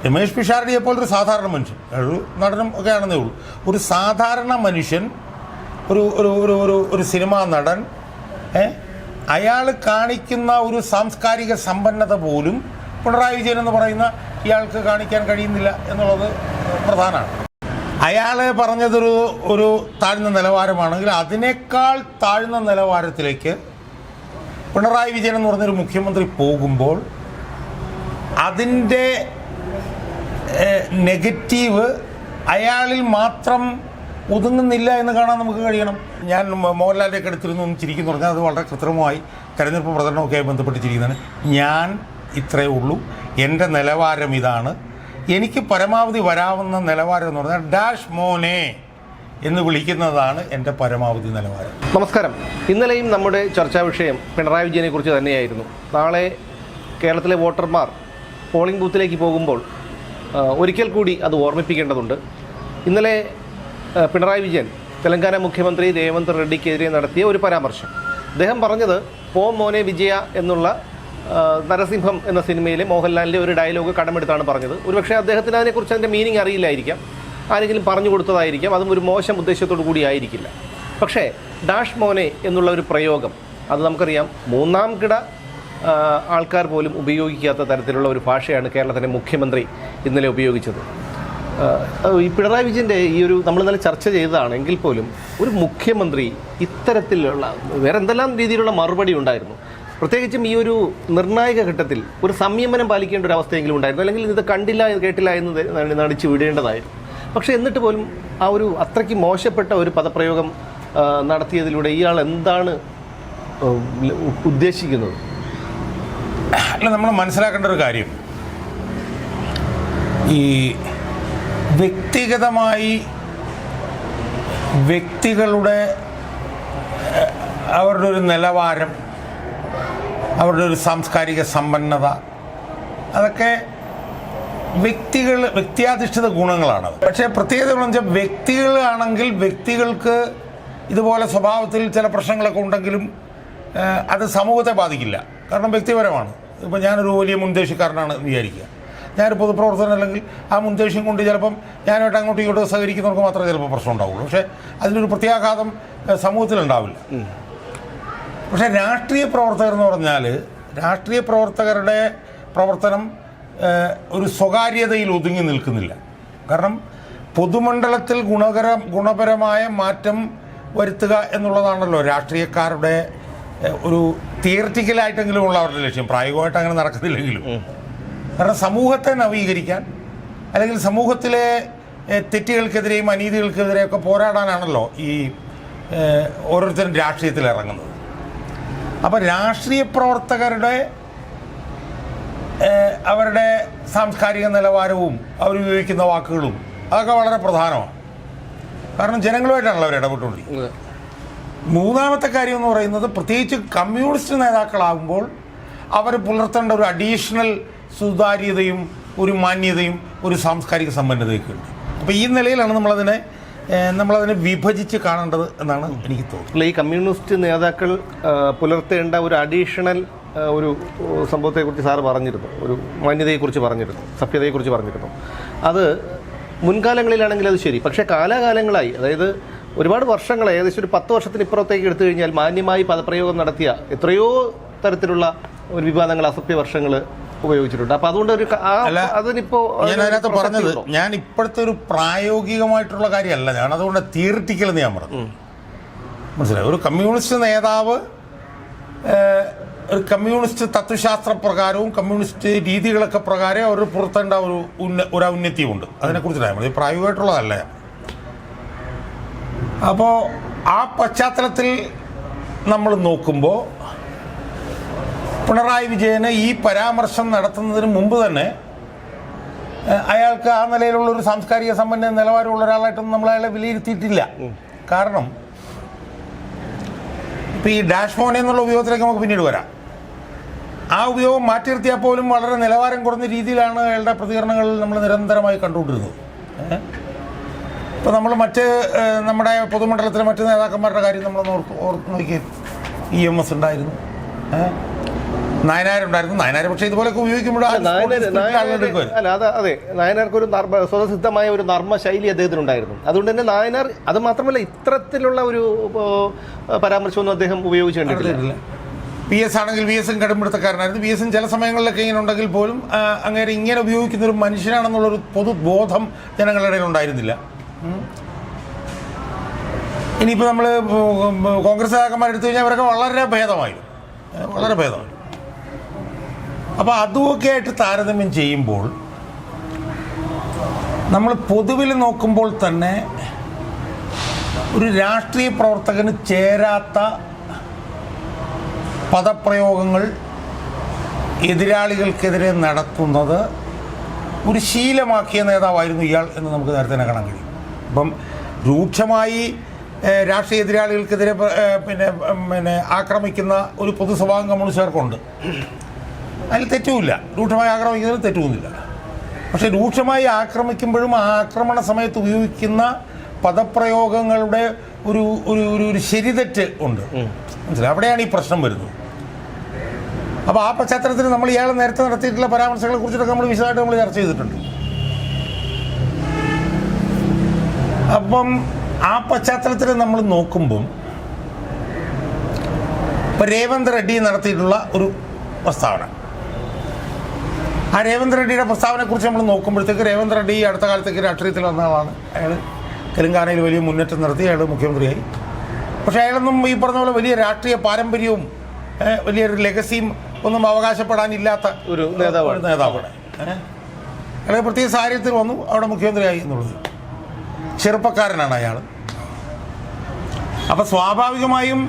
രമേഷ് പിഷാരടിയെ പോലൊരു സാധാരണ മനുഷ്യൻ, ഒരു നടനും ഒക്കെ ആണെന്നേ ഉള്ളൂ, ഒരു സാധാരണ മനുഷ്യൻ, ഒരു ഒരു ഒരു ഒരു ഒരു സിനിമാ നടൻ, അയാൾ കാണിക്കുന്ന ഒരു സാംസ്കാരിക സമ്പന്നത പോലും പിണറായി വിജയൻ എന്ന് പറയുന്ന ഇയാൾക്ക് കാണിക്കാൻ കഴിയുന്നില്ല എന്നുള്ളത് പ്രധാനമാണ്. അയാൾ പറഞ്ഞതൊരു ഒരു താഴ്ന്ന നിലവാരമാണെങ്കിൽ അതിനേക്കാൾ താഴ്ന്ന നിലവാരത്തിലേക്ക് പിണറായി വിജയൻ എന്ന് പറഞ്ഞൊരു മുഖ്യമന്ത്രി പോകുമ്പോൾ അതിൻ്റെ നെഗറ്റീവ് അയാളിൽ മാത്രം ഒതുങ്ങുന്നില്ല എന്ന് കാണാൻ നമുക്ക് കഴിയണം. ഞാൻ മോഹൻലാലിൻ്റെ അടുത്തിരുന്നു ചിരിക്കുന്നു പറഞ്ഞാൽ അത് വളരെ കൃത്രിമമായി തെരഞ്ഞെടുപ്പ് പ്രചരണമൊക്കെയായി ബന്ധപ്പെട്ട് ചിരിക്കുന്നതാണ്. ഞാൻ ഇത്രയേ ഉള്ളൂ, എൻ്റെ നിലവാരം ഇതാണ്, എനിക്ക് പരമാവധി വരാവുന്ന നിലവാരം എന്ന് പറഞ്ഞാൽ ഡാഷ് മോനെ എന്ന് വിളിക്കുന്നതാണ് എൻ്റെ പരമാവധി നിലവാരം. നമസ്കാരം. ഇന്നലെയും നമ്മുടെ ചർച്ചാ വിഷയം പിണറായി വിജയനെ കുറിച്ച് തന്നെയായിരുന്നു. നാളെ കേരളത്തിലെ വോട്ടർമാർ പോളിംഗ് ബൂത്തിലേക്ക് പോകുമ്പോൾ ഒരിക്കൽ കൂടി അത് ഓർമ്മിപ്പിക്കേണ്ടതുണ്ട്. ഇന്നലെ പിണറായി വിജയൻ തെലങ്കാന മുഖ്യമന്ത്രി രേവന്ത് റെഡ്ഡിക്കെതിരെ നടത്തിയ ഒരു പരാമർശം, അദ്ദേഹം പറഞ്ഞത് പോ മോനെ വിജയ എന്നുള്ള നരസിംഹം എന്ന സിനിമയിലെ മോഹൻലാലിൻ്റെ ഒരു ഡയലോഗ് കടമെടുത്താണ് പറഞ്ഞത്. ഒരുപക്ഷെ അദ്ദേഹത്തിന് അതിനെക്കുറിച്ച് അതിൻ്റെ മീനിങ് അറിയില്ലായിരിക്കാം, ആരെങ്കിലും പറഞ്ഞു കൊടുത്തതായിരിക്കാം, അതും ഒരു മോശം ഉദ്ദേശത്തോടു കൂടി ആയിരിക്കില്ല. പക്ഷേ ഡാഷ് മോനെ എന്നുള്ള ഒരു പ്രയോഗം, അത് നമുക്കറിയാം, മൂന്നാം കിട ആൾക്കാർ പോലും ഉപയോഗിക്കാത്ത തരത്തിലുള്ള ഒരു ഭാഷയാണ് കേരളത്തിൻ്റെ മുഖ്യമന്ത്രി ഇന്നലെ ഉപയോഗിച്ചത്. ഈ പിണറായി വിജയൻ്റെ ഈ ഒരു നമ്മൾ ഇന്നലെ ചർച്ച ചെയ്തതാണ് എങ്കിൽ പോലും ഒരു മുഖ്യമന്ത്രി ഇത്തരത്തിലുള്ള വേറെ എന്തെല്ലാം രീതിയിലുള്ള മറുപടി ഉണ്ടായിരുന്നു. പ്രത്യേകിച്ചും ഈ ഒരു നിർണായക ഘട്ടത്തിൽ ഒരു സംയമനം പാലിക്കേണ്ട ഒരു അവസ്ഥയെങ്കിലും ഉണ്ടായിരുന്നു, അല്ലെങ്കിൽ ഇത് കണ്ടില്ല കേട്ടില്ല എന്ന് നടിച്ചു വിടേണ്ടതായിരുന്നു. പക്ഷേ എന്നിട്ട് പോലും ആ ഒരു അത്രയ്ക്ക് മോശപ്പെട്ട ഒരു പദപ്രയോഗം നടത്തിയതിലൂടെ ഇയാൾ എന്താണ് ഉദ്ദേശിക്കുന്നത്? അല്ല, നമ്മൾ മനസ്സിലാക്കേണ്ട ഒരു കാര്യം, ഈ വ്യക്തിഗതമായി വ്യക്തികളുടെ അവരുടെ ഒരു നിലവാരം, അവരുടെ ഒരു സാംസ്കാരിക സമ്പന്നത, അതൊക്കെ വ്യക്തിയാധിഷ്ഠിത ഗുണങ്ങളാണത്. പക്ഷേ പ്രത്യേകത എന്ന് വെച്ചാൽ വ്യക്തികളാണെങ്കിൽ വ്യക്തികൾക്ക് ഇതുപോലെ സ്വഭാവത്തിൽ ചില പ്രശ്നങ്ങളൊക്കെ ഉണ്ടെങ്കിലും അത് സമൂഹത്തെ ബാധിക്കില്ല. കാരണം വ്യക്തിപരമാണ്. ഇപ്പോൾ ഞാനൊരു വലിയ മുൻദേശിക്കാരനാണ് വിചാരിക്കുക, ഞാനൊരു പൊതുപ്രവർത്തനം അല്ലെങ്കിൽ ആ മുൻദേശം കൊണ്ട് ചിലപ്പം ഞാനായിട്ട് അങ്ങോട്ടും ഇങ്ങോട്ടും സഹകരിക്കുന്നവർക്ക് മാത്രമേ ചിലപ്പോൾ പ്രശ്നം ഉണ്ടാവുള്ളൂ. പക്ഷേ അതിനൊരു പ്രത്യാഘാതം സമൂഹത്തിലുണ്ടാവില്ല. പക്ഷേ രാഷ്ട്രീയ പ്രവർത്തകർ എന്ന് പറഞ്ഞാൽ രാഷ്ട്രീയ പ്രവർത്തകരുടെ പ്രവർത്തനം ഒരു സ്വകാര്യതയിൽ ഒതുങ്ങി നിൽക്കുന്നില്ല. കാരണം പൊതുമണ്ഡലത്തിൽ ഗുണപരമായ മാറ്റം വരുത്തുക എന്നുള്ളതാണല്ലോ രാഷ്ട്രീയക്കാരുടെ ഒരു തിയറിറ്റിക്കലായിട്ടെങ്കിലും ഉള്ള അവരുടെ ലക്ഷ്യം. പ്രായോഗികമായിട്ട് അങ്ങനെ നടക്കുന്നില്ലെങ്കിലും, കാരണം സമൂഹത്തെ നവീകരിക്കാൻ അല്ലെങ്കിൽ സമൂഹത്തിലെ തെറ്റുകൾക്കെതിരെയും അനീതികൾക്കെതിരെയൊക്കെ പോരാടാനാണല്ലോ ഈ ഓരോരുത്തരും രാഷ്ട്രീയത്തിൽ ഇറങ്ങുന്നത്. അപ്പോൾ രാഷ്ട്രീയ പ്രവർത്തകരുടെ അവരുടെ സാംസ്കാരിക നിലവാരവും അവരുപയോഗിക്കുന്ന വാക്കുകളും അതൊക്കെ വളരെ പ്രധാനമാണ്. കാരണം ജനങ്ങളുമായിട്ടാണല്ലോ അവർ ഇടപെട്ടുകൊണ്ടിരിക്കുന്നത്. മൂന്നാമത്തെ കാര്യം എന്ന് പറയുന്നത്, പ്രത്യേകിച്ച് കമ്മ്യൂണിസ്റ്റ് നേതാക്കളാകുമ്പോൾ അവർ പുലർത്തേണ്ട ഒരു അഡീഷണൽ സുതാര്യതയും ഒരു മാന്യതയും ഒരു സാംസ്കാരിക സമ്പന്നതയൊക്കെ ഉണ്ട്. അപ്പോൾ ഈ നിലയിലാണ് നമ്മളതിനെ വിഭജിച്ച് കാണേണ്ടത് എന്നാണ് എനിക്ക് തോന്നുന്നത്. ഈ കമ്മ്യൂണിസ്റ്റ് നേതാക്കൾ പുലർത്തേണ്ട ഒരു അഡീഷണൽ ഒരു സംഭവത്തെക്കുറിച്ച് സാറ് പറഞ്ഞിരുന്നു, ഒരു മാന്യതയെക്കുറിച്ച് പറഞ്ഞിരുന്നു, സഭ്യതയെക്കുറിച്ച് പറഞ്ഞിരുന്നു. അത് മുൻകാലങ്ങളിലാണെങ്കിൽ അത് ശരി. പക്ഷേ കാലാകാലങ്ങളായി, അതായത് ഒരുപാട് വർഷങ്ങൾ, ഏകദേശം ഒരു 10 വർഷത്തിന് ഇപ്പുറത്തേക്ക് എടുത്തു കഴിഞ്ഞാൽ മാന്യമായി പദപ്രയോഗം നടത്തിയ എത്രയോ തരത്തിലുള്ള ഒരു വിവാദങ്ങൾ, അസഭ്യ വർഷങ്ങൾ ഉപയോഗിച്ചിട്ടുണ്ട്. അപ്പോൾ അതുകൊണ്ട് അതിനിപ്പോൾ ഞാൻ അതിനകത്ത് പറഞ്ഞത്, ഞാൻ ഇപ്പോഴത്തെ ഒരു പ്രായോഗികമായിട്ടുള്ള കാര്യമല്ല, ഞാൻ അതുകൊണ്ട് തിയറിറ്റിക്കൽ എന്ന് ഞാൻ പറഞ്ഞു. മനസ്സിലായി? ഒരു കമ്മ്യൂണിസ്റ്റ് നേതാവ് ഒരു കമ്മ്യൂണിസ്റ്റ് തത്വശാസ്ത്ര പ്രകാരവും കമ്മ്യൂണിസ്റ്റ് രീതികളൊക്കെ പ്രകാരം അവർ പുറത്തേണ്ട ഒരു ഔന്നത്യമുണ്ട്. അതിനെക്കുറിച്ചിട്ടാണ് മതി, പ്രായോഗികമായിട്ടുള്ളതല്ല. അപ്പോൾ ആ പശ്ചാത്തലത്തിൽ നമ്മൾ നോക്കുമ്പോൾ പിണറായി വിജയന് ഈ പരാമർശം നടത്തുന്നതിന് മുമ്പ് തന്നെ അയാൾക്ക് ആ നിലയിലുള്ള ഒരു സാംസ്കാരിക സമ്പന്ന നിലവാരമുള്ള ഒരാളായിട്ടൊന്നും നമ്മൾ അയാളെ വിലയിരുത്തിയിട്ടില്ല. കാരണം ഇപ്പം ഈ ഡാഷ് മോനെ എന്നുള്ള ഉപയോഗത്തിലേക്ക് നമുക്ക് പിന്നീട് വരാം. ആ ഉപയോഗം മാറ്റി നിർത്തിയാൽ പോലും വളരെ നിലവാരം കുറഞ്ഞ രീതിയിലാണ് അയാളുടെ പ്രതികരണങ്ങൾ നമ്മൾ നിരന്തരമായി കണ്ടുകൊണ്ടിരുന്നത്. ഇപ്പോൾ നമ്മൾ നമ്മുടെ പൊതുമണ്ഡലത്തിലെ മറ്റ് നേതാക്കന്മാരുടെ കാര്യം നമ്മൾ ഓർത്ത് നോക്കി, EMS ഉണ്ടായിരുന്നു, നായനാരുണ്ടായിരുന്നു. നായനാർ പക്ഷേ ഇതുപോലൊക്കെ ഉപയോഗിക്കുമ്പോൾ അതെ, നായനാർക്ക് ഒരു സ്വതസിദ്ധമായ ഒരു നർമ്മ ശൈലി അദ്ദേഹത്തിനുണ്ടായിരുന്നു. അതുകൊണ്ട് തന്നെ നായനാർ അത് മാത്രമല്ല ഇത്തരത്തിലുള്ള ഒരു പരാമർശമൊന്നും അദ്ദേഹം ഉപയോഗിച്ചു കണ്ടിട്ടില്ല. വി എസ് ആണെങ്കിൽ വി എസും കടുംപിടുത്തക്കാരനായിരുന്നു. വി എസും ചില സമയങ്ങളിലൊക്കെ ഇങ്ങനെ ഉണ്ടെങ്കിൽ പോലും അങ്ങനെ ഇങ്ങനെ ഉപയോഗിക്കുന്ന ഒരു മനുഷ്യനാണെന്നുള്ളൊരു പൊതുബോധം ജനങ്ങളുടെ ഇടയിൽ ഉണ്ടായിരുന്നില്ല. ഇനിയിപ്പോൾ നമ്മൾ കോൺഗ്രസ് നേതാക്കന്മാരെടുത്തു കഴിഞ്ഞാൽ അവരൊക്കെ വളരെ ഭേദമായിരുന്നു. അപ്പോൾ അതുമൊക്കെ ആയിട്ട് താരതമ്യം ചെയ്യുമ്പോൾ നമ്മൾ പൊതുവിൽ നോക്കുമ്പോൾ തന്നെ ഒരു രാഷ്ട്രീയ പ്രവർത്തകന് ചേരാത്ത പദപ്രയോഗങ്ങൾ എതിരാളികൾക്കെതിരെ നടത്തുന്നത് ഒരു ശീലമാക്കിയ നേതാവായിരുന്നു ഇയാൾ എന്ന് നമുക്ക് നേരത്തെ തന്നെ കാണാൻ കഴിയും. അപ്പം രൂക്ഷമായി രാഷ്ട്രീയ എതിരാളികൾക്കെതിരെ പിന്നെ ആക്രമിക്കുന്ന ഒരു പൊതുസ്വഭാവം കമ്മ്യൂണിസ്റ്റുകാർക്കുണ്ട്. അതിൽ തെറ്റുമില്ല, രൂക്ഷമായി ആക്രമിക്കുന്നതിൽ തെറ്റുമൊന്നുമില്ല. പക്ഷേ രൂക്ഷമായി ആക്രമിക്കുമ്പോഴും ആ ആക്രമണ സമയത്ത് ഉപയോഗിക്കുന്ന പദപ്രയോഗങ്ങളുടെ ഒരു ഒരു ശരിതെറ്റ് ഉണ്ട്, മനസ്സിലായി? അവിടെയാണ് ഈ പ്രശ്നം വരുന്നത്. അപ്പോൾ ആ പശ്ചാത്തലത്തിൽ നമ്മൾ ഇയാൾ നേരത്തെ നടത്തിയിട്ടുള്ള പരാമർശങ്ങളെ കുറിച്ചിട്ടൊക്കെ നമ്മൾ വിശദമായിട്ട് നമ്മൾ ചർച്ച ചെയ്തിട്ടുണ്ട്. അപ്പം ആ പശ്ചാത്തലത്തിൽ നമ്മൾ നോക്കുമ്പം ഇപ്പം രേവന്ത് റെഡ്ഡി നടത്തിയിട്ടുള്ള ഒരു പ്രസ്താവന, ആ രേവന്ത് റെഡ്ഡിയുടെ പ്രസ്താവനയെക്കുറിച്ച് നമ്മൾ നോക്കുമ്പോഴത്തേക്ക് രേവന്ത് റെഡ്ഡി അടുത്ത കാലത്തേക്ക് രാഷ്ട്രീയത്തിൽ വന്ന ആളാണ്. അയാൾ തെലങ്കാനയിൽ വലിയ മുന്നേറ്റം നടത്തി, അയാൾ മുഖ്യമന്ത്രിയായി. പക്ഷേ അയാളൊന്നും ഈ പറഞ്ഞ പോലെ വലിയ രാഷ്ട്രീയ പാരമ്പര്യവും വലിയൊരു ലെഗസിയും ഒന്നും അവകാശപ്പെടാനില്ലാത്ത ഒരു നേതാവാണ്. അയാൾ പ്രത്യേക സാഹചര്യത്തിൽ വന്നു, അവിടെ മുഖ്യമന്ത്രിയായി എന്നുള്ളത്. ചെറുപ്പക്കാരനാണ് അയാൾ. അപ്പം സ്വാഭാവികമായും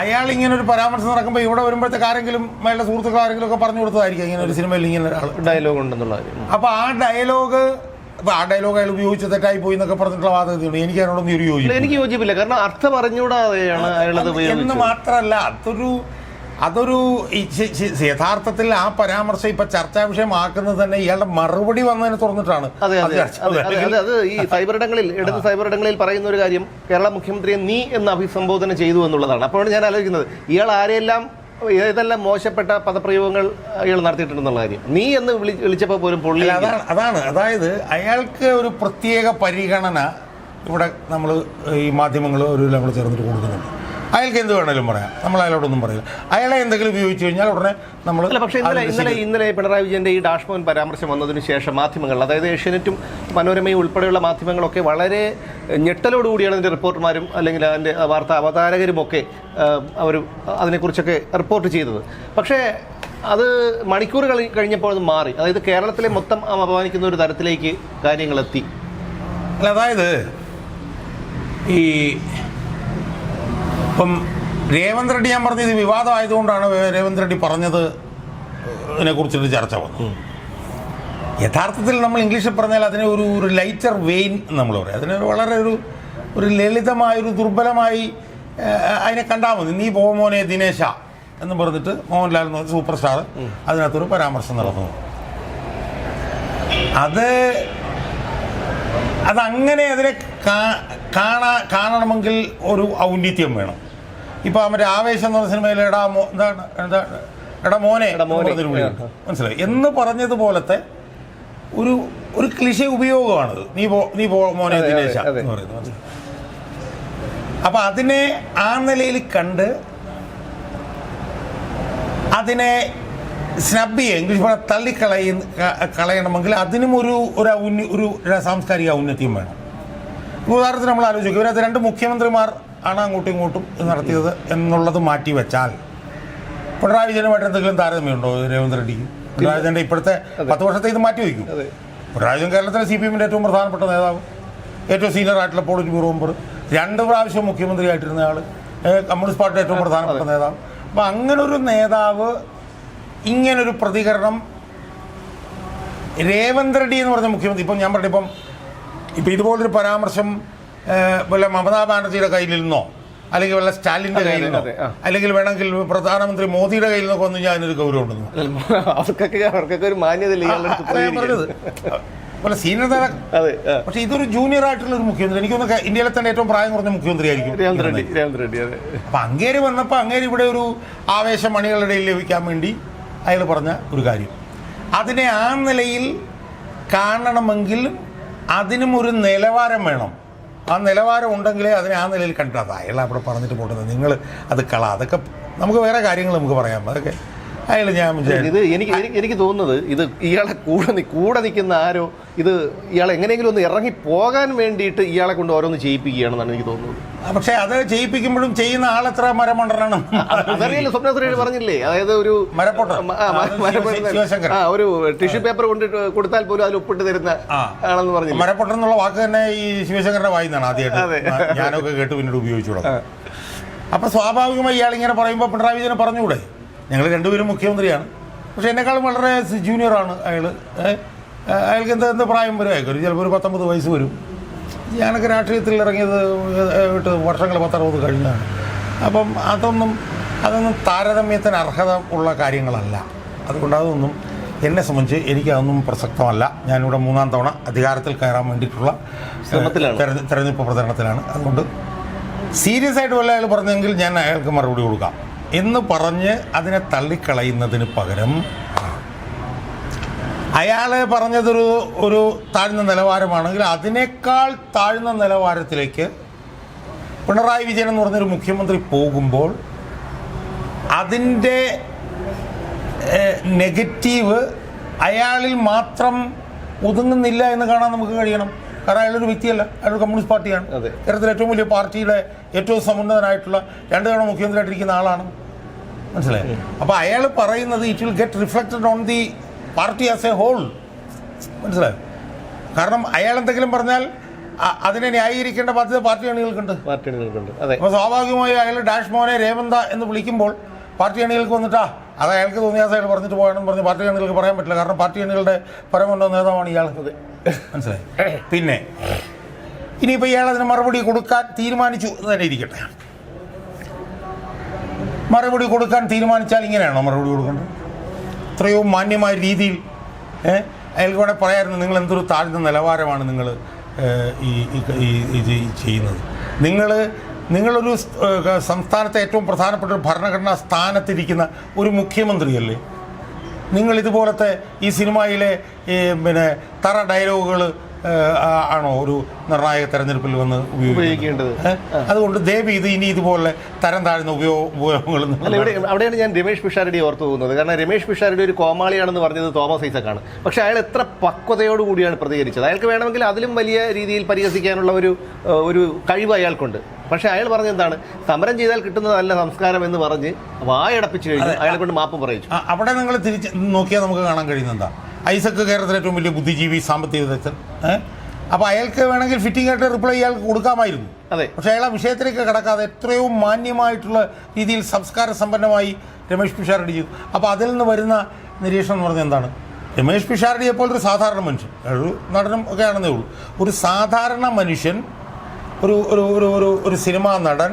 അയാൾ ഇങ്ങനൊരു പരാമർശം നടക്കുമ്പോൾ ഇവിടെ വരുമ്പോഴത്തേക്ക് ആരെങ്കിലും അയാളുടെ സുഹൃത്തുക്കൾ ആരെങ്കിലും ഒക്കെ പറഞ്ഞു കൊടുത്തതായിരിക്കും ഇങ്ങനെ ഒരു സിനിമയിൽ ഇങ്ങനെ ഒരാൾ ഡയലോഗ് ഉണ്ടെന്നുള്ള കാര്യം. അപ്പോൾ ആ ഡയലോഗ് അയാൾ ഉപയോഗിച്ച് തെറ്റായി പോയി എന്നൊക്കെ പറഞ്ഞിട്ടുള്ള വാദഗതിയുണ്ട്. എനിക്ക് അതിനോടൊന്നും ഒരു എനിക്ക് യോജിപ്പില്ല. കാരണം അർത്ഥം അറിഞ്ഞുകൂടാതെയാണ് എന്ന് മാത്രമല്ല, അതൊരു യഥാർത്ഥത്തിൽ ആ പരാമർശം ഇപ്പൊ ചർച്ചാ വിഷയമാക്കുന്നത് തന്നെ ഇയാളുടെ മറുപടി വന്നതിനെ തുറന്നിട്ടാണ്. അത് ഈ സൈബറിടങ്ങളിൽ ഇടത് സൈബറിടങ്ങളിൽ പറയുന്ന ഒരു കാര്യം, കേരള മുഖ്യമന്ത്രിയെ നീ എന്ന് അഭിസംബോധന ചെയ്തു എന്നുള്ളതാണ്. അപ്പോഴാണ് ഞാൻ ആലോചിക്കുന്നത് ഇയാൾ ആരെയെല്ലാം ഏതെല്ലാം മോശപ്പെട്ട പദപ്രയോഗങ്ങൾ അയാൾ നടത്തിയിട്ടുണ്ടെന്നുള്ള കാര്യം. നീ എന്ന് വിളിച്ചപ്പോൾ പോലും പൊള്ളി. അതായത് അയാൾക്ക് ഒരു പ്രത്യേക പരിഗണന ഇവിടെ നമ്മൾ ഈ മാധ്യമങ്ങൾ ഒരു നമ്മൾ ചേർന്നിട്ട് കൊടുക്കുന്നുണ്ട്. അയാൾക്ക് എന്ത് വേണമെങ്കിലും പറയാം, നമ്മൾ അയാളോടൊന്നും പറയില്ല. അയാളെ എന്തെങ്കിലും ഉപയോഗിച്ച് കഴിഞ്ഞാൽ ഉടനെ നമ്മൾ. പക്ഷേ ഇന്നലെ പിണറായി വിജയന്റെ ഈ ഡാഷ്മോൻ പരാമർശം വന്നതിന് ശേഷം മാധ്യമങ്ങൾ, അതായത് ഏഷ്യാനെറ്റും മനോരമയും ഉൾപ്പെടെയുള്ള മാധ്യമങ്ങളൊക്കെ വളരെ ഞെട്ടലോടുകൂടിയാണ് അതിൻ്റെ റിപ്പോർട്ടർമാരും അല്ലെങ്കിൽ അതിൻ്റെ വാർത്താ അവതാരകരും ഒക്കെ അവർ അതിനെക്കുറിച്ചൊക്കെ റിപ്പോർട്ട് ചെയ്തത്. പക്ഷേ അത് മണിക്കൂറുകൾ കഴിഞ്ഞപ്പോൾ അത് മാറി. അതായത് കേരളത്തിലെ മൊത്തം അപമാനിക്കുന്ന ഒരു തരത്തിലേക്ക് കാര്യങ്ങളെത്തി. അതായത് ഈ ഇപ്പം രേവന്ത് റെഡ്ഡി, ഞാൻ പറഞ്ഞത് ഇത് വിവാദമായതുകൊണ്ടാണ് രേവന്ത് റെഡ്ഡി പറഞ്ഞത് ഇതിനെക്കുറിച്ചൊരു ചർച്ച വന്നു. യഥാർത്ഥത്തിൽ നമ്മൾ ഇംഗ്ലീഷിൽ പറഞ്ഞാൽ അതിനെ ഒരു ലൈറ്റർ വെയിൻ നമ്മൾ പറയും. അതിന് വളരെ ഒരു ലളിതമായൊരു ദുർബലമായി അതിനെ കണ്ടാൽ മതി. നീ പോ മോനെ ദിനേശ എന്ന് പറഞ്ഞിട്ട് മോഹൻലാൽ എന്ന് പറഞ്ഞ സൂപ്പർ സ്റ്റാർ അതിനകത്തൊരു പരാമർശം നടന്നു. അതങ്ങനെ അതിനെ കാണണമെങ്കിൽ ഒരു ഔന്നിത്യം വേണം. ഇപ്പം അവൻ്റെ ആവേശം എന്ന് പറഞ്ഞ സിനിമയിൽ എടാ മോനെ മനസ്സിലായി എന്ന് പറഞ്ഞതുപോലത്തെ ഒരു ക്ലിഷേ ഉപയോഗമാണത്. നീ പോ മോനെ ദിനേശ എന്ന് പറയുന്നത്. അപ്പം അതിനെ ആ നിലയിൽ കണ്ട് അതിനെ സ്നബ് ചെയ്യുക, ഇംഗ്ലീഷ് പറഞ്ഞാൽ കളയണമെങ്കിൽ അതിനും ഒരു സാംസ്കാരിക ഔന്നത്യം വേണം. ഉദാഹരണത്തിന് നമ്മൾ ആലോചിക്കും, ഇവരത് രണ്ട് മുഖ്യമന്ത്രിമാർ ആണ് അങ്ങോട്ടും ഇങ്ങോട്ടും നടത്തിയത് എന്നുള്ളത് മാറ്റി വെച്ചാൽ പിണറായി വിജയനുമായിട്ട് എന്തെങ്കിലും താരതമ്യമുണ്ടോ രേവന്ത് റെഡ്ഡിക്ക്? പിണറായി വിജയൻ്റെ ഇപ്പോഴത്തെ 10 വർഷത്തെ ഇത് മാറ്റി വയ്ക്കും. പിണറായി വിജയൻ കേരളത്തിലെ CPM-ന്റെ ഏറ്റവും പ്രധാനപ്പെട്ട നേതാവ്, ഏറ്റവും സീനിയർ ആയിട്ടുള്ള പോളിറ്റ് ബ്യൂറോ മെമ്പർ, 2 പ്രാവശ്യം മുഖ്യമന്ത്രിയായിട്ടിരുന്ന ആൾ, കമ്മ്യൂണിസ്റ്റ് പാർട്ടിയുടെ ഏറ്റവും പ്രധാനപ്പെട്ട നേതാവ്. അപ്പം അങ്ങനൊരു നേതാവ് ഇങ്ങനൊരു പ്രതികരണം രേവന്ത് റെഡ്ഡി എന്ന് പറഞ്ഞ മുഖ്യമന്ത്രി, ഇപ്പം ഞാൻ പറഞ്ഞ ഇപ്പം ഇതുപോലൊരു പരാമർശം വല്ല മമതാ ബാനർജിയുടെ കയ്യിൽ നിന്നോ അല്ലെങ്കിൽ വല്ല സ്റ്റാലിൻ്റെ കയ്യിൽ നിന്നോ അല്ലെങ്കിൽ വേണമെങ്കിൽ പ്രധാനമന്ത്രി മോദിയുടെ കയ്യിൽ നിന്നൊക്കെ വന്നു കഴിഞ്ഞാൽ അതിനൊരു ഗൗരവം ഉണ്ടെന്ന് അവർക്കൊക്കെ ഒരു മാന്യതയില്ല. പോലെ സീനിയർ നേതാ. അതെ. പക്ഷെ ഇതൊരു ജൂനിയർ ആയിട്ടുള്ള ഒരു മുഖ്യമന്ത്രി. എനിക്കൊന്ന് ഇന്ത്യയിലെ തന്നെ ഏറ്റവും പ്രായം കുറഞ്ഞ മുഖ്യമന്ത്രി ആയിരിക്കും രേവന്ത് റെഡ്ഡി. അതെ. അപ്പം അങ്ങേര് വന്നപ്പോൾ അങ്ങേര് ഇവിടെ ഒരു ആവേശം മണികളുടെ ഇടയിൽ ലഭിക്കാൻ വേണ്ടി അയാൾ പറഞ്ഞ ഒരു കാര്യം, അതിനെ ആ നിലയിൽ കാണണമെങ്കിൽ അതിനും ഒരു നിലവാരം വേണം. ആ നിലവാരം ഉണ്ടെങ്കിലേ അതിനെ ആ നിലയിൽ കണ്ടാൽ അയാൾ അവിടെ പറഞ്ഞിട്ട് പോട്ടുന്നത് നിങ്ങൾ അത് അതൊക്കെ നമുക്ക് വേറെ കാര്യങ്ങൾ നമുക്ക് പറയാം. അതൊക്കെ അയാൾ ഞാൻ ഇത് എനിക്ക് തോന്നുന്നത് ഇത് ഇയാളെ കൂടെ നിൽക്കുന്ന ആരോ ഇത് ഇയാൾ എങ്ങനെയെങ്കിലും ഒന്ന് ഇറങ്ങി പോകാൻ വേണ്ടിയിട്ട് ഇയാളെ കൊണ്ട് ഓരോന്ന് ചെയ്യിപ്പിക്കുകയാണെന്നാണ് എനിക്ക് തോന്നുന്നത്. പക്ഷെ അത് ചെയ്യിപ്പിക്കുമ്പോഴും ചെയ്യുന്ന ആളെത്ര മരമണ്ടറാണ്. സ്വപ്ന സുരേഷ് പറഞ്ഞില്ലേ, അതായത് ഒരു ഒരു ടിഷ്യൂ പേപ്പർ കൊടുത്താൽ പോലും അതിൽ ഒപ്പിട്ട് തരുന്ന ആളെന്ന് പറഞ്ഞു. മരപ്പൊട്ടൻ എന്നുള്ള വാക്ക് തന്നെ ഈ ശിവശങ്കറിന്റെ വായിന്നാണ് ആദ്യമായിട്ട് ഞാനൊക്കെ കേട്ട് പിന്നീട് ഉപയോഗിച്ചു തുടങ്ങും. അപ്പൊ സ്വാഭാവികമായി ഇയാൾ ഇങ്ങനെ പറയുമ്പോൾ പിണറായി വിജയനെ പറഞ്ഞുകൂടെ, ഞങ്ങൾ രണ്ടുപേരും മുഖ്യമന്ത്രിയാണ്, പക്ഷെ എന്നെക്കാളും വളരെ ജൂനിയറാണ് അയാൾ, അയാൾക്ക് എന്ത് പ്രായം വരും, അയാൾക്ക് ചിലപ്പോൾ ഒരു 19 വയസ്സ് വരും. ഞാനൊക്കെ രാഷ്ട്രീയത്തിൽ ഇറങ്ങിയത് വർഷങ്ങൾ 10-60 കഴിഞ്ഞാണ്. അപ്പം അതൊന്നും താരതമ്യത്തിന് അർഹത ഉള്ള കാര്യങ്ങളല്ല. അതുകൊണ്ട് അതൊന്നും എന്നെ സംബന്ധിച്ച് എനിക്കതൊന്നും പ്രസക്തമല്ല. ഞാനിവിടെ 3-ാം തവണ അധികാരത്തിൽ കയറാൻ വേണ്ടിയിട്ടുള്ള തെരഞ്ഞെടുപ്പ് പ്രചരണത്തിലാണ്. അതുകൊണ്ട് സീരിയസ് ആയിട്ട് വല്ല അയാൾ പറഞ്ഞെങ്കിൽ ഞാൻ അയാൾക്ക് മറുപടി കൊടുക്കാം എന്ന് പറഞ്ഞ് അതിനെ തള്ളിക്കളയുന്നതിന് പകരം അയാൾ പറഞ്ഞതൊരു താഴ്ന്ന നിലവാരമാണെങ്കിൽ അതിനേക്കാൾ താഴ്ന്ന നിലവാരത്തിലേക്ക് പിണറായി വിജയൻ എന്ന് പറഞ്ഞൊരു മുഖ്യമന്ത്രി പോകുമ്പോൾ അതിൻ്റെ നെഗറ്റീവ് അയാളിൽ മാത്രം ഒതുങ്ങുന്നില്ല എന്ന് കാണാൻ നമുക്ക് കഴിയണം. കാരണം അയാളൊരു വ്യക്തിയല്ല, അയാൾ കമ്മ്യൂണിസ്റ്റ് പാർട്ടിയാണ്. കേരളത്തിലെ ഏറ്റവും വലിയ പാർട്ടിയുടെ ഏറ്റവും സമുന്നതനായിട്ടുള്ള 2 തവണ മുഖ്യമന്ത്രിയായിട്ടിരിക്കുന്ന ആളാണ്. മനസ്സിലായി? അപ്പോൾ അയാൾ പറയുന്നത് it will get reflected on the party as a whole. മനസ്സിലായോ? കാരണം അയാൾ എന്തെങ്കിലും പറഞ്ഞാൽ അതിനെ ന്യായീകരിക്കേണ്ട ബാധ്യത പാർട്ടി അണികൾക്കുണ്ട്. അപ്പോൾ സ്വാഭാവികമായി അയാൾ ഡാഷ് മോനെ രേവന്ത എന്ന് വിളിക്കുമ്പോൾ പാർട്ടി അണികൾക്ക് വന്നിട്ടാ അത് അയാൾക്ക് തോന്നിയ അയാൾ പറഞ്ഞിട്ട് പോകണമെന്ന് പറഞ്ഞ് പാർട്ടി അണികൾക്ക് പറയാൻ പറ്റില്ല. കാരണം പാർട്ടി അണികളുടെ പരമോന്നത നേതാവാണ് ഇയാൾ. മനസ്സിലായി? പിന്നെ ഇനിയിപ്പോൾ ഇയാൾ അതിന് മറുപടി കൊടുക്കാൻ തീരുമാനിച്ചു എന്ന് തന്നെ ഇരിക്കട്ടെ. മറുപടി കൊടുക്കാൻ തീരുമാനിച്ചാൽ ഇങ്ങനെയാണോ മറുപടി കൊടുക്കേണ്ടത്? എത്രയോ മാന്യമായ രീതിയിൽ അയാൾക്ക് വേണേൽ പറയാമായിരുന്നു, നിങ്ങൾ എന്തൊരു താഴ്ന്ന നിലവാരമാണ് നിങ്ങൾ ഈ ചെയ്യുന്നത്. നിങ്ങളൊരു സംസ്ഥാനത്തെ ഏറ്റവും പ്രധാനപ്പെട്ട ഒരു ഭരണഘടനാ സ്ഥാനത്തിരിക്കുന്ന ഒരു മുഖ്യമന്ത്രിയല്ലേ. നിങ്ങളിതുപോലത്തെ ഈ സിനിമയിലെ തറ ഡയലോഗുകൾ ആണോ ഒരു നിർണായക തെരഞ്ഞെടുപ്പിൽ വന്ന് ഉപയോഗിക്കേണ്ടത്? അതുകൊണ്ട് ദയവ് ഇത് ഇനി ഇതുപോലെ തരം താഴ്ന്ന ഉപയോഗങ്ങൾ. അവിടെയാണ് ഞാൻ രമേഷ് പിഷാരടി ഓർത്തു പോകുന്നത്. കാരണം രമേഷ് പിഷാരടി ഒരു കോമാളിയാണെന്ന് പറഞ്ഞത് തോമസ് ഐസക്കാണ്. പക്ഷേ അയാൾ എത്ര പക്വതയോടുകൂടിയാണ് പ്രതികരിച്ചത്. അയാൾക്ക് വേണമെങ്കിൽ അതിലും വലിയ രീതിയിൽ പരിഹസിക്കാനുള്ള ഒരു കഴിവ് അയാൾക്കുണ്ട്. പക്ഷേ അയാൾ പറഞ്ഞെന്താണ്, സമരം ചെയ്താൽ കിട്ടുന്നതല്ല സംസ്കാരം എന്ന് പറഞ്ഞ് വായടപ്പിച്ചു കഴിഞ്ഞു. അയാളെ കൊണ്ട് മാപ്പ് പറയിച്ചു. അവിടെ നിങ്ങൾ തിരിച്ച് നോക്കിയാൽ നമുക്ക് കാണാൻ കഴിയുന്നതാ, ഐസക്ക് കേരളത്തിലെ ഏറ്റവും വലിയ ബുദ്ധിജീവി, സാമ്പത്തിക വിദഗ്ധൻ. അപ്പോൾ അയാൾക്ക് വേണമെങ്കിൽ ഫിറ്റിംഗ് ആയിട്ട് റിപ്ലൈ അയാൾക്ക് കൊടുക്കാമായിരുന്നു. അതെ. പക്ഷേ അയാൾ ആ വിഷയത്തിലേക്ക് കടക്കാതെ എത്രയോ മാന്യമായിട്ടുള്ള രീതിയിൽ സംസ്കാര സമ്പന്നമായി രമേഷ് പിഷാരടി ചെയ്തു. അപ്പോൾ അതിൽ നിന്ന് വരുന്ന നിരീക്ഷണം എന്ന് പറഞ്ഞാൽ എന്താണ്, രമേഷ് പിഷാരടിയെ പോലെ ഒരു സാധാരണ മനുഷ്യൻ, ഒരു നടനും ഒക്കെ ആണെന്നേ ഉള്ളൂ, ഒരു സാധാരണ മനുഷ്യൻ, ഒരു സിനിമാ നടൻ,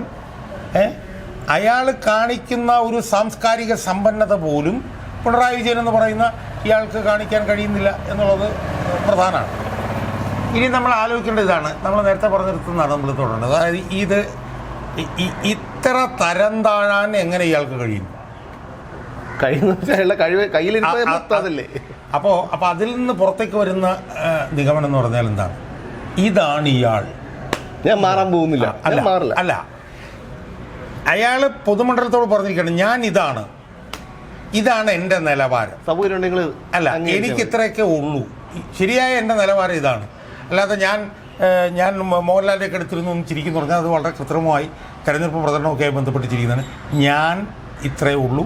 അയാൾ കാണിക്കുന്ന ഒരു സാംസ്കാരിക സമ്പന്നത പോലും പിണറായി വിജയൻ എന്ന് പറയുന്ന ഇയാൾക്ക് കാണിക്കാൻ കഴിയുന്നില്ല എന്നുള്ളത് പ്രധാനമാണ്. ഇനി നമ്മൾ ആലോചിക്കേണ്ട ഇതാണ്, നമ്മൾ നേരത്തെ പറഞ്ഞിടത്തുനിന്നാണ് നമ്മൾ തുടങ്ങേണ്ടത്. അതായത് ഇത്ര തരം താഴാൻ എങ്ങനെ ഇയാൾക്ക് കഴിയുന്നു? അപ്പോൾ അതിൽ നിന്ന് പുറത്തേക്ക് വരുന്ന നിഗമനം എന്ന് പറഞ്ഞാൽ എന്താണ്, ഇതാണ് ഇയാൾ, ഞാൻ മാറാൻ പോകുന്നില്ല, അല്ല, അയാൾ പൊതുമണ്ഡലത്തോട് പറഞ്ഞിരിക്കണം, ഞാൻ ഇതാണ് എൻ്റെ നിലവാരം. അല്ല, എനിക്ക് ഇത്രയൊക്കെ ഉള്ളൂ, ശരിയായ എൻ്റെ നിലവാരം ഇതാണ്. അല്ലാതെ ഞാൻ മോഹൻലാലിൻ്റെ ഒക്കെ എടുത്തിരുന്നു ചിരിക്കുന്നു പറഞ്ഞാൽ അത് വളരെ കൃത്രിമമായി തെരഞ്ഞെടുപ്പ് പ്രചരണമൊക്കെയായി ബന്ധപ്പെട്ട് ചിരിക്കുന്നതാണ്. ഞാൻ ഇത്രയേ ഉള്ളൂ,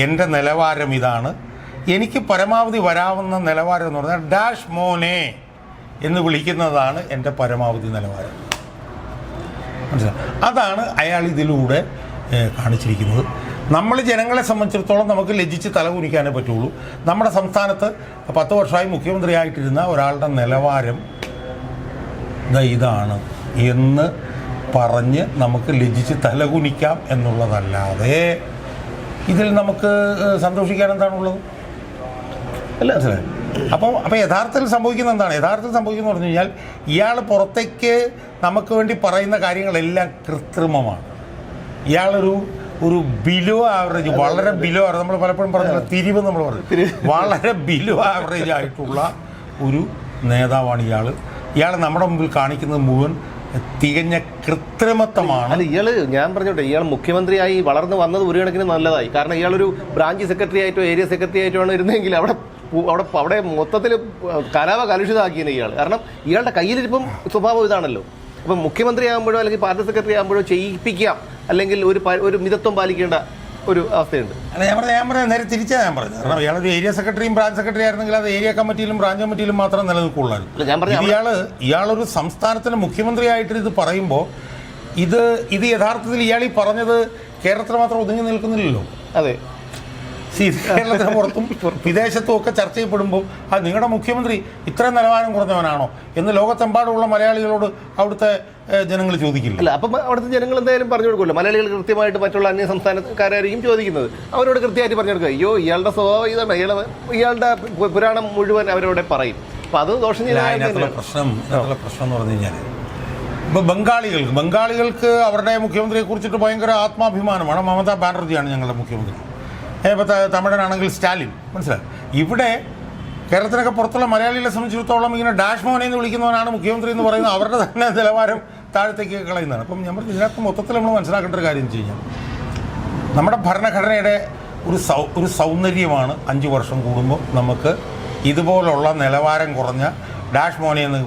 എൻ്റെ നിലവാരം ഇതാണ്, എനിക്ക് പരമാവധി വരാവുന്ന നിലവാരം എന്ന് പറഞ്ഞാൽ ഡാഷ് മോനെ എന്ന് വിളിക്കുന്നതാണ് എൻ്റെ പരമാവധി നിലവാരം. മനസ്സിലായി? അതാണ് അയാൾ ഇതിലൂടെ കാണിച്ചിരിക്കുന്നത്. നമ്മൾ ജനങ്ങളെ സംബന്ധിച്ചിടത്തോളം നമുക്ക് ലജ്ജിച്ച് തലകുനിക്കാനേ പറ്റുള്ളൂ. നമ്മുടെ സംസ്ഥാനത്ത് 10 വർഷമായി മുഖ്യമന്ത്രിയായിട്ടിരുന്ന ഒരാളുടെ നിലവാരം ഇതാണ് എന്ന് പറഞ്ഞ് നമുക്ക് ലജ്ജിച്ച് തലകുനിക്കാം എന്നുള്ളതല്ലാതെ ഇതിൽ നമുക്ക് സന്തോഷിക്കാൻ എന്താണുള്ളത്? അല്ല, അപ്പോൾ യഥാർത്ഥത്തിൽ സംഭവിക്കുന്നത് എന്താണ്? യഥാർത്ഥത്തിൽ സംഭവിക്കുന്നത് പറഞ്ഞു കഴിഞ്ഞാൽ ഇയാൾ പുറത്തേക്ക് നമുക്ക് വേണ്ടി പറയുന്ന കാര്യങ്ങളെല്ലാം കൃത്രിമമാണ്. ഒരു ബിലോ ആവറേജ്, വളരെ ബിലോ ആവറേജ്, നമ്മൾ പലപ്പോഴും പറഞ്ഞ തിരിവ് നമ്മൾ പറഞ്ഞു, വളരെ ബിലോ ആവറേജ് ആയിട്ടുള്ള ഒരു നേതാവാണ് ഇയാൾ നമ്മുടെ മുമ്പിൽ കാണിക്കുന്നത് മുഴുവൻ തികഞ്ഞ കൃത്രിമത്വമാണ്. അല്ല, ഞാൻ പറഞ്ഞോട്ടെ, ഇയാൾ മുഖ്യമന്ത്രിയായി വളർന്നു വന്നത് ഒരു കണക്കിന് നല്ലതായി. കാരണം ഇയാളൊരു ബ്രാഞ്ച് സെക്രട്ടറി ആയിട്ടോ ഏരിയ സെക്രട്ടറി ആയിട്ടോ ആണ് ഇരുന്നെങ്കിൽ അവിടെ മൊത്തത്തിൽ കലുഷിതമാക്കിയത് ഇയാൾ. കാരണം ഇയാളുടെ കയ്യിലിരിപ്പം സ്വഭാവം ഇതാണല്ലോ. അപ്പം മുഖ്യമന്ത്രി ആകുമ്പോഴോ അല്ലെങ്കിൽ പാർട്ടി സെക്രട്ടറി ആകുമ്പോഴോ ചെയ്യിപ്പിക്കാം, അല്ലെങ്കിൽ ഒരു മിതത്വം പാലിക്കേണ്ട ഒരു അവസ്ഥയുണ്ട്. അല്ല, ഞാൻ പറഞ്ഞത് നേരെ തിരിച്ചാണ് ഞാൻ പറഞ്ഞത്. കാരണം ഇയാളൊരു ഏരിയ സെക്രട്ടറിയും ബ്രാഞ്ച് സെക്രട്ടറി ആയിരുന്നെങ്കിൽ അത് ഏരിയ കമ്മിറ്റിയിലും ബ്രാഞ്ച് കമ്മിറ്റിയിലും മാത്രം നിലനിൽക്കുള്ളായിരുന്നു. ഇയാളൊരു സംസ്ഥാനത്തിന് മുഖ്യമന്ത്രി ആയിട്ട് ഇത് പറയുമ്പോൾ ഇത് യഥാർത്ഥത്തിൽ ഇയാൾ ഈ പറഞ്ഞത് കേരളത്തിൽ മാത്രം ഒതുങ്ങി നിൽക്കുന്നില്ലല്ലോ. അതെ, കേരളത്തിന് പുറത്തും വിദേശത്തും ഒക്കെ ചർച്ച ചെയ്യപ്പെടുമ്പോൾ അത് നിങ്ങളുടെ മുഖ്യമന്ത്രി ഇത്രയും നിലവാരം കുറഞ്ഞവനാണോ എന്ന് ലോകത്തെമ്പാടുമുള്ള മലയാളികളോട് അവിടുത്തെ ജനങ്ങൾ ചോദിക്കില്ല. അല്ല, അപ്പം അവിടുത്തെ ജനങ്ങൾ എന്തായാലും പറഞ്ഞു കൊടുക്കുമല്ലോ. മലയാളികൾ കൃത്യമായിട്ട് മറ്റുള്ള അന്യ സംസ്ഥാനക്കാരായിരിക്കും ചോദിക്കുന്നത്. അവരോട് കൃത്യമായിട്ട് പറഞ്ഞു കൊടുക്കുക, അയ്യോ ഇയാളുടെ സ്വഭാവം ഇതാണ്, ഇയാളുടെ പുരാണം മുഴുവൻ അവരോട് പറയും. അപ്പം അത് ദോഷം അതിനകത്തുള്ള പ്രശ്നം എന്ന് പറഞ്ഞു കഴിഞ്ഞാൽ ഇപ്പോൾ ബംഗാളികൾക്ക് അവരുടെ മുഖ്യമന്ത്രിയെ കുറിച്ചിട്ട് ഭയങ്കര ആത്മാഭിമാനമാണ്. മമതാ ബാനർജിയാണ് ഞങ്ങളുടെ മുഖ്യമന്ത്രി. ഇപ്പോൾ തമിഴനാണെങ്കിൽ സ്റ്റാലിൻ, മനസ്സിലായി. ഇവിടെ കേരളത്തിനൊക്കെ പുറത്തുള്ള മലയാളികളെ സംബന്ധിച്ചിടത്തോളം ഇങ്ങനെ ഡാഷ് മോനെ എന്ന് വിളിക്കുന്നവനാണ് മുഖ്യമന്ത്രി എന്ന് പറയുന്നത് അവരുടെ തന്നെ നിലവാരം താഴത്തേക്ക് കളയുന്നതാണ്. അപ്പം ഞാൻ പറഞ്ഞു, ഇതിനകത്ത് മൊത്തത്തിൽ നമ്മൾ മനസ്സിലാക്കേണ്ട ഒരു കാര്യം എന്ന് വെച്ച് കഴിഞ്ഞാൽ നമ്മുടെ ഭരണഘടനയുടെ ഒരു സൗന്ദര്യമാണ് 5 വർഷം കൂടുമ്പോൾ നമുക്ക് ഇതുപോലുള്ള നിലവാരം കുറഞ്ഞ ഡാഷ് മോനെ എന്ന്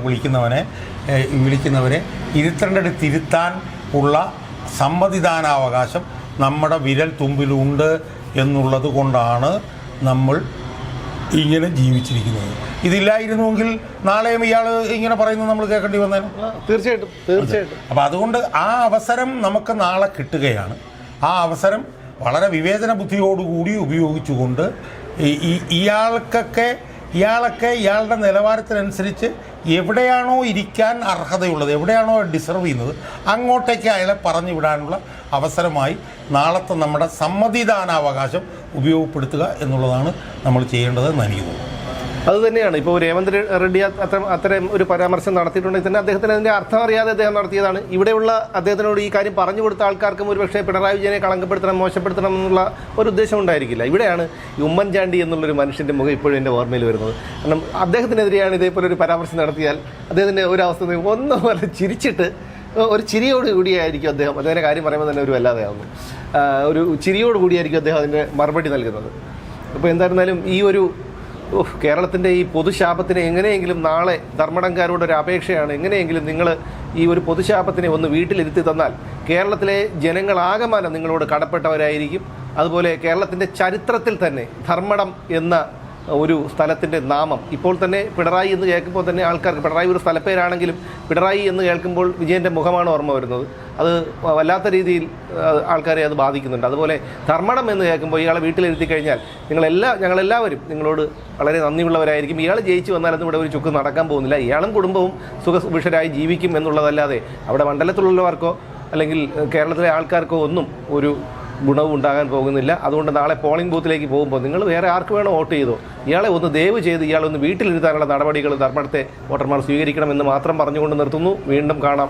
വിളിക്കുന്നവരെ ഇരുത്തേണ്ടത് തിരുത്താൻ ഉള്ള സമ്മതിദാനാവകാശം നമ്മുടെ വിരൽ തുമ്പിലുണ്ട് എന്നുള്ളത് കൊണ്ടാണ് നമ്മൾ ഇങ്ങനെ ജീവിച്ചിരിക്കുന്നത്. ഇതില്ലായിരുന്നുവെങ്കിൽ നാളെയും ഇയാൾ ഇങ്ങനെ പറയുന്നത് നമ്മൾ കേൾക്കേണ്ടി വന്നേനെ. തീർച്ചയായിട്ടും. അപ്പം അതുകൊണ്ട് ആ അവസരം നമുക്ക് നാളെ കിട്ടുകയാണ്. ആ അവസരം വളരെ വിവേചന ബുദ്ധിയോടുകൂടി ഉപയോഗിച്ചുകൊണ്ട് ഇയാളൊക്കെ ഇയാളുടെ നിലവാരത്തിനനുസരിച്ച് എവിടെയാണോ ഇരിക്കാൻ അർഹതയുള്ളത്, എവിടെയാണോ ഡിസർവ് ചെയ്യുന്നത്, അങ്ങോട്ടേക്ക് അയാളെ പറഞ്ഞു വിടാനുള്ള അവസരമായി നാളത്തെ നമ്മുടെ സമ്മതിദാനാവകാശം ഉപയോഗപ്പെടുത്തുക എന്നുള്ളതാണ് നമ്മൾ ചെയ്യേണ്ടതെന്ന് എനിക്ക് തോന്നുന്നു. അത് തന്നെയാണ് ഇപ്പോൾ രേവന്ത് റെഡ്ഡി അത്തരം ഒരു പരാമർശം നടത്തിയിട്ടുണ്ടെങ്കിൽ തന്നെ അദ്ദേഹത്തിന് അതിൻ്റെ അർത്ഥം അറിയാതെ അദ്ദേഹം നടത്തിയതാണ്. ഇവിടെയുള്ള അദ്ദേഹത്തിനോട് ഈ കാര്യം പറഞ്ഞു കൊടുത്ത ആൾക്കാർക്കും ഒരു പക്ഷേ പിണറായി വിജയനെ കളങ്കപ്പെടുത്തണം, മോശപ്പെടുത്തണം എന്നുള്ള ഒരു ഉദ്ദേശം ഉണ്ടായിരിക്കില്ല. ഇവിടെയാണ് ഈ ഉമ്മൻചാണ്ടി എന്നുള്ളൊരു മനുഷ്യൻ്റെ മുഖം ഇപ്പോഴും എൻ്റെ ഓർമ്മയിൽ വരുന്നത്. കാരണം അദ്ദേഹത്തിനെതിരെയാണ് ഇതേപോലെ ഒരു പരാമർശം നടത്തിയാൽ അദ്ദേഹത്തിൻ്റെ ഒരവസ്ഥ ഒന്നും പോലെ ചിരിച്ചിട്ട് ഒരു ചിരിയോട് കൂടിയായിരിക്കും അദ്ദേഹത്തിൻ്റെ കാര്യം പറയുമ്പോൾ തന്നെ ഒരു വല്ലാതെയാവുന്നു. ഒരു ചിരിയോട് കൂടിയായിരിക്കും അദ്ദേഹം അതിൻ്റെ മറുപടി നൽകുന്നത്. അപ്പോൾ എന്തായിരുന്നാലും ഈ ഒരു കേരളത്തിൻ്റെ ഈ പൊതുശാപത്തിനെ എങ്ങനെയെങ്കിലും നാളെ ധർമ്മടംകാരോടൊരു അപേക്ഷയാണ്, എങ്ങനെയെങ്കിലും നിങ്ങൾ ഈ ഒരു പൊതുശാപത്തിനെ ഒന്ന് വീട്ടിലിരുത്തി തന്നാൽ കേരളത്തിലെ ജനങ്ങളാകമാനം നിങ്ങളോട് കടപ്പെട്ടവരായിരിക്കും. അതുപോലെ കേരളത്തിൻ്റെ ചരിത്രത്തിൽ തന്നെ ധർമ്മടം എന്ന ഒരു സ്ഥലത്തിൻ്റെ നാമം ഇപ്പോൾ തന്നെ പിണറായി എന്ന് കേൾക്കുമ്പോൾ തന്നെ ആൾക്കാർക്ക്, പിണറായി ഒരു സ്ഥലപ്പേരാണെങ്കിലും പിണറായി എന്ന് കേൾക്കുമ്പോൾ വിജയൻ്റെ മുഖമാണ് ഓർമ്മ വരുന്നത്. അത് വല്ലാത്ത രീതിയിൽ ആൾക്കാരെ അത് ബാധിക്കുന്നുണ്ട്. അതുപോലെ ധർമ്മടം എന്ന് കേൾക്കുമ്പോൾ ഇയാളെ വീട്ടിലിരുത്തി കഴിഞ്ഞാൽ ഞങ്ങളെല്ലാവരും നിങ്ങളോട് വളരെ നന്ദിയുള്ളവരായിരിക്കും. ഇയാൾ ജയിച്ചു വന്നാലൊന്നും ഇവിടെ ഒരു ചുക്ക് നടക്കാൻ പോകുന്നില്ല. ഇയാളും കുടുംബവും സുഖവിഷരായി ജീവിക്കും എന്നുള്ളതല്ലാതെ അവിടെ മണ്ഡലത്തിലുള്ളവർക്കോ അല്ലെങ്കിൽ കേരളത്തിലെ ആൾക്കാർക്കോ ഒന്നും ഒരു ഗുണവും ഉണ്ടാകാൻ പോകുന്നില്ല. അതുകൊണ്ട് നാളെ പോളിംഗ് ബൂത്തിലേക്ക് പോകുമ്പോൾ നിങ്ങൾ വേറെ ആർക്ക് വേണോ വോട്ട് ചെയ്തോ, ഇയാളെ ഒന്ന് ദയവ് ചെയ്ത് ഇയാളൊന്ന് വീട്ടിലിരുത്താനുള്ള നടപടികൾ ധർമ്മടത്തെ വോട്ടർമാർ സ്വീകരിക്കണമെന്ന് മാത്രം പറഞ്ഞുകൊണ്ട് നിർത്തുന്നു. വീണ്ടും കാണാം.